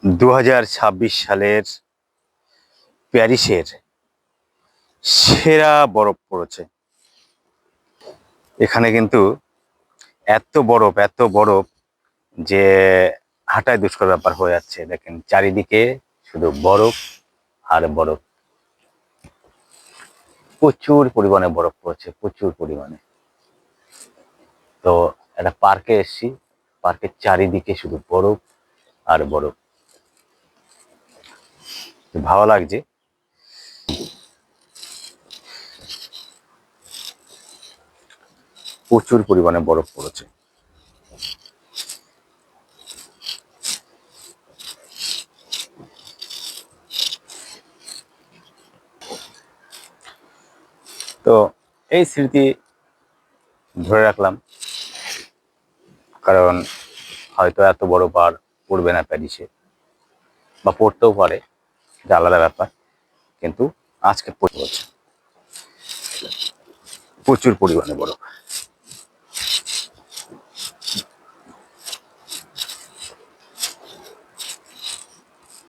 2026 সালের প্যারিসের সেরা বরফ পড়েছে। এখানে কিন্তু এত বরফ যে হাঁটায় দুষ্কর ব্যাপার হয়ে যাচ্ছে। দেখেন চারিদিকে শুধু বরফ আর বরফ। প্রচুর পরিমাণে বরফ পড়েছে, প্রচুর পরিমাণে। তো একটা পার্কে এসেছি, পার্কের চারিদিকে শুধু বরফ আর বরফ। ভালো লাগছে। প্রচুর পরিমাণে বরফ পড়েছে। তো এই স্মৃতি ধরে রাখলাম, কারণ হয়তো এত বড় বার পড়বে না প্যারিসে, বা পড়তেও পারে, এটা আলাদা ব্যাপার। কিন্তু আজকে পড়ছে প্রচুর পরিমাণে বরফ।